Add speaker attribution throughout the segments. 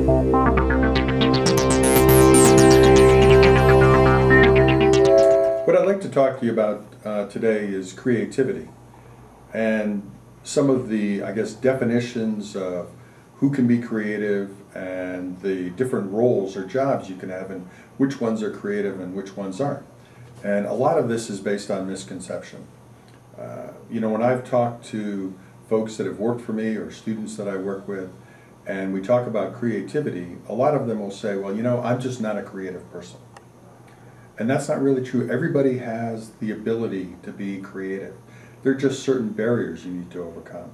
Speaker 1: What I'd like to talk to you about today is creativity and some of the, I guess, definitions of who can be creative and the different roles or jobs you can have and which ones are creative and which ones aren't. And a lot of this is based on misconception. When I've talked to folks that have worked for me or students that I work with, and we talk about creativity, a lot of them will say, well, I'm just not a creative person. And that's not really true. Everybody has the ability to be creative. There are just certain barriers you need to overcome.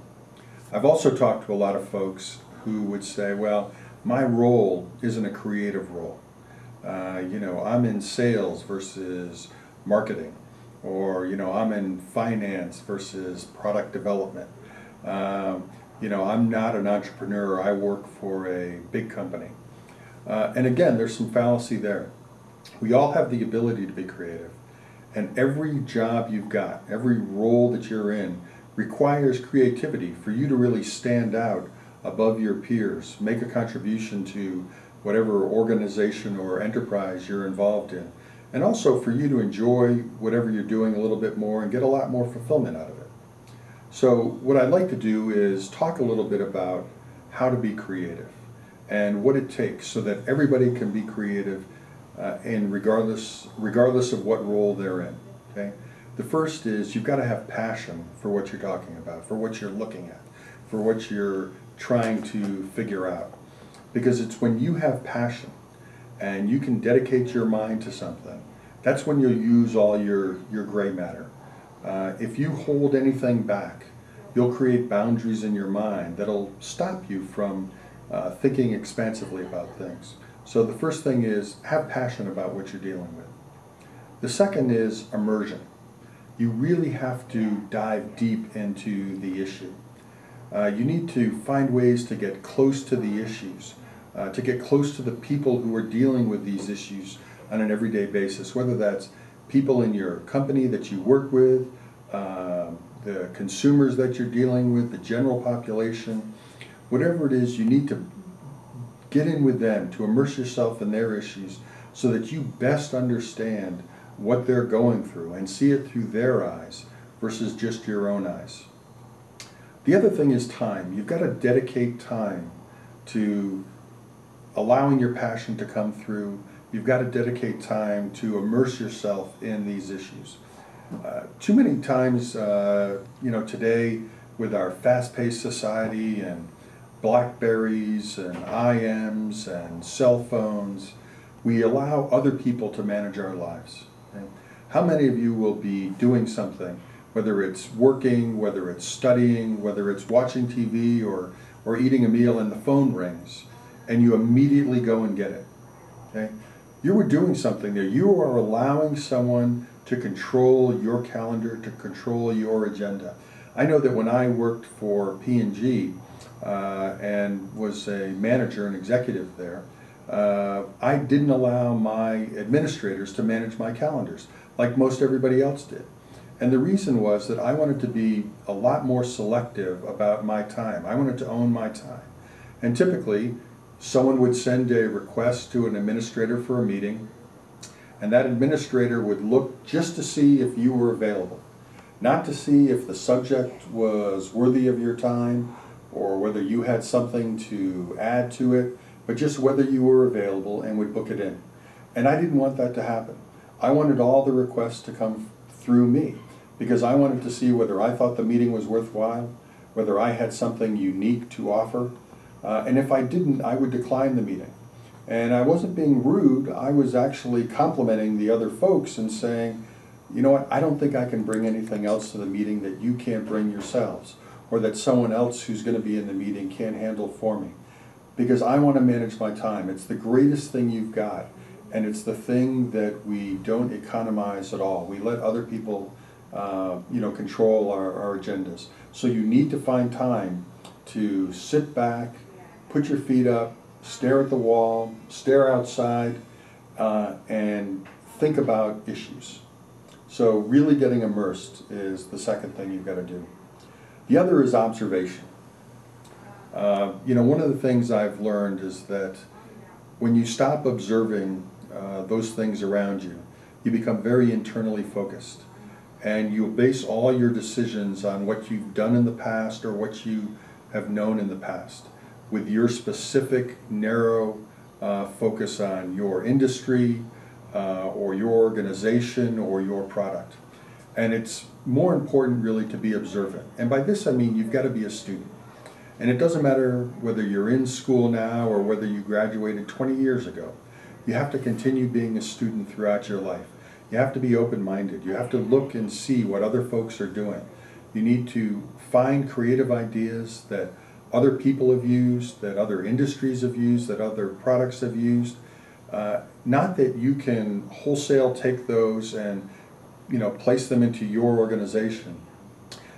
Speaker 1: I've also talked to a lot of folks who would say, well, my role isn't a creative role. I'm in sales versus marketing, or I'm in finance versus product development. I'm not an entrepreneur. I work for a big company. And again, there's some fallacy there. We all have the ability to be creative, and every job you've got, every role that you're in, requires creativity for you to really stand out above your peers, make a contribution to whatever organization or enterprise you're involved in, and also for you to enjoy whatever you're doing a little bit more and get a lot more fulfillment out of it. So what I'd like to do is talk a little bit about how to be creative and what it takes so that everybody can be creative and regardless of what role they're in. Okay? The first is you've got to have passion for what you're talking about, for what you're looking at, for what you're trying to figure out. Because it's when you have passion and you can dedicate your mind to something, that's when you'll use all your gray matter. If you hold anything back, you'll create boundaries in your mind that'll stop you from thinking expansively about things. So the first thing is have passion about what you're dealing with. The second is immersion. You really have to dive deep into the issue. You need to find ways to get close to the issues, to get close to the people who are dealing with these issues on an everyday basis, whether that's people in your company that you work with, the consumers that you're dealing with, the general population, whatever it is, you need to get in with them, to immerse yourself in their issues so that you best understand what they're going through and see it through their eyes versus just your own eyes. The other thing is time. You've got to dedicate time to allowing your passion to come through. You've got to dedicate time to immerse yourself in these issues. Too many times, today with our fast-paced society and Blackberries and IMs and cell phones, we allow other people to manage our lives. Okay? How many of you will be doing something, whether it's working, whether it's studying, whether it's watching TV or eating a meal and the phone rings, and you immediately go and get it? Okay? You were doing something there. You are allowing someone to control your calendar, to control your agenda. I know that when I worked for P&G and was a manager and executive there, I didn't allow my administrators to manage my calendars like most everybody else did. And the reason was that I wanted to be a lot more selective about my time. I wanted to own my time. And typically, someone would send a request to an administrator for a meeting, and that administrator would look just to see if you were available, not to see if the subject was worthy of your time or whether you had something to add to it, but just whether you were available, and would book it in. And I didn't want that to happen. I wanted all the requests to come through me because I wanted to see whether I thought the meeting was worthwhile, whether I had something unique to offer, and if I didn't, I would decline the meeting. And I wasn't being rude, I was actually complimenting the other folks and saying, you know what, I don't think I can bring anything else to the meeting that you can't bring yourselves, or that someone else who's going to be in the meeting can't handle for me. Because I want to manage my time. It's the greatest thing you've got, and it's the thing that we don't economize at all. We let other people control our agendas. So you need to find time to sit back, put your feet up, stare at the wall, stare outside, and think about issues. So really getting immersed is the second thing you've got to do. The other is observation. One of the things I've learned is that when you stop observing those things around you, you become very internally focused. And you base all your decisions on what you've done in the past or what you have known in the past, with your specific, narrow focus on your industry or your organization or your product. And it's more important really to be observant. And by this I mean you've got to be a student. And it doesn't matter whether you're in school now or whether you graduated 20 years ago. You have to continue being a student throughout your life. You have to be open-minded. You have to look and see what other folks are doing. You need to find creative ideas that other people have used, that other industries have used, that other products have used. Not that you can wholesale take those and place them into your organization,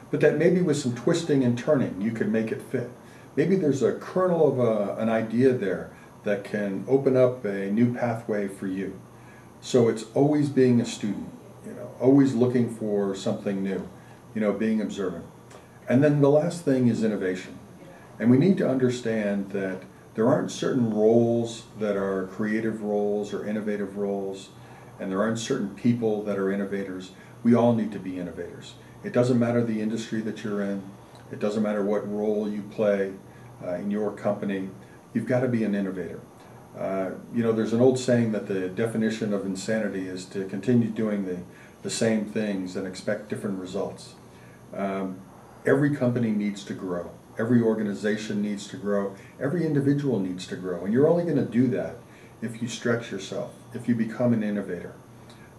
Speaker 1: but that maybe with some twisting and turning you can make it fit. Maybe there's a kernel of an idea there that can open up a new pathway for you. So it's always being a student, always looking for something new, being observant. And then the last thing is innovation. And we need to understand that there aren't certain roles that are creative roles or innovative roles, and there aren't certain people that are innovators. We all need to be innovators. It doesn't matter the industry that you're in. It doesn't matter what role you play in your company. You've got to be an innovator. There's an old saying that the definition of insanity is to continue doing the same things and expect different results. Every company needs to grow. Every organization needs to grow. Every individual needs to grow. And you're only going to do that if you stretch yourself, if you become an innovator,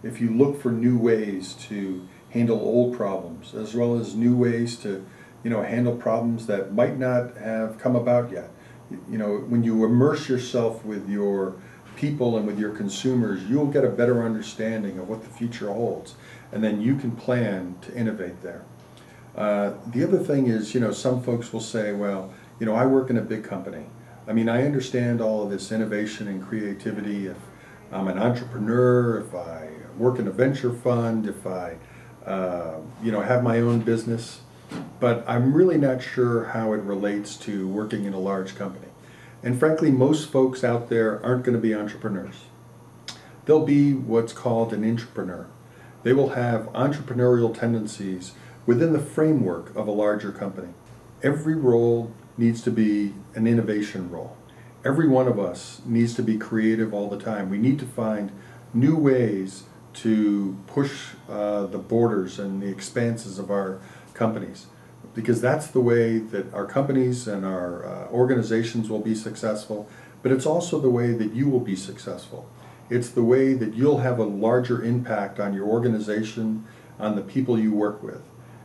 Speaker 1: if you look for new ways to handle old problems, as well as new ways to handle problems that might not have come about yet. When you immerse yourself with your people and with your consumers, you'll get a better understanding of what the future holds, and then you can plan to innovate there. The other thing is, some folks will say, well, I work in a big company. I understand all of this innovation and creativity if I'm an entrepreneur, if I work in a venture fund, if I have my own business. But I'm really not sure how it relates to working in a large company. And frankly, most folks out there aren't going to be entrepreneurs. They'll be what's called an intrapreneur. They will have entrepreneurial tendencies within the framework of a larger company. Every role needs to be an innovation role. Every one of us needs to be creative all the time. We need to find new ways to push the borders and the expanses of our companies, because that's the way that our companies and our organizations will be successful, but it's also the way that you will be successful. It's the way that you'll have a larger impact on your organization, on the people you work with.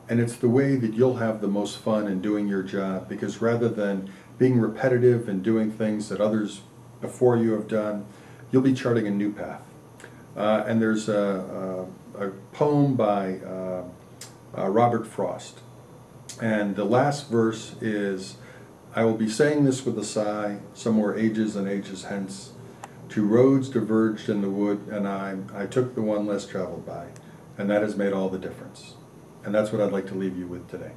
Speaker 1: And it's the way that you'll have the most fun in doing your job, because rather than being repetitive and doing things that others before you have done, you'll be charting a new path. And there's a poem by Robert Frost. And the last verse is, I will be saying this with a sigh, somewhere ages and ages hence. Two roads diverged in the wood, and I took the one less traveled by. And that has made all the difference. And that's what I'd like to leave you with today.